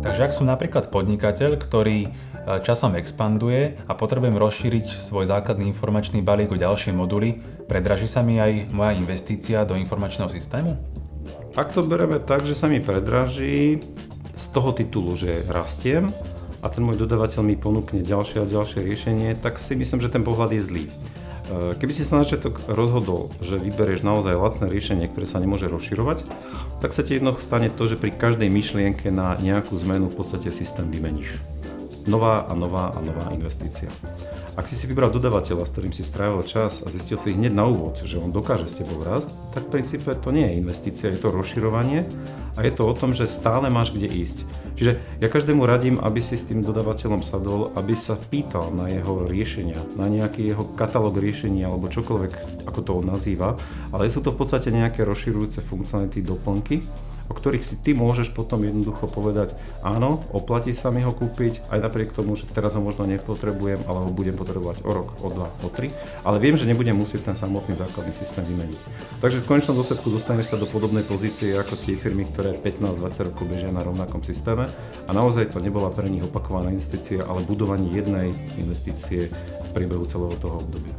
Takže ak som napríklad podnikateľ, ktorý časom expanduje a potrebujem rozšíriť svoj základný informačný balík o ďalšie moduly, predraží sa mi aj moja investícia do informačného systému? Ak to bereme tak, že sa mi predraží z toho titulu, že rastiem a ten môj dodávateľ mi ponúkne ďalšie a ďalšie riešenie, tak si myslím, že ten pohľad je zlý. Keby si sa na začiatok rozhodol, že vyberieš naozaj lacné riešenie, ktoré sa nemôže rozširovať, tak sa ti jednoducho stane to, že pri každej myšlienke na nejakú zmenu v podstate systém vymeníš. Nová a nová investícia. Ak si vybral dodávateľa, s ktorým si strávil čas a zistil si hneď na úvod, že on dokáže s tebou rásť, tak v princípe to nie je investícia, je to rozširovanie a je to o tom, že stále máš kde ísť. Čiže ja každému radím, aby si s tým dodávateľom sadol, aby sa pýtal na jeho riešenia, na nejaký jeho katalóg riešení alebo čokoľvek, ako to on nazýva, ale sú to v podstate nejaké rozširujúce funkcionality, doplnky, o ktorých si ty môžeš potom jednoducho povedať, áno, oplatí sa mi ho kúpiť, aj napriek tomu, že teraz ho možno nepotrebujem, ale ho budem potrebovať o rok, o 2, o 3, ale viem, že nebudem musieť ten samotný základný systém vymeniť. Takže v konečnom dôsledku dostaneš sa do podobnej pozície ako tie firmy, ktoré 15-20 rokov bežia na rovnakom systéme a naozaj to nebola pre nich opakovaná investícia, ale budovanie jednej investície v priebehu celého toho obdobia.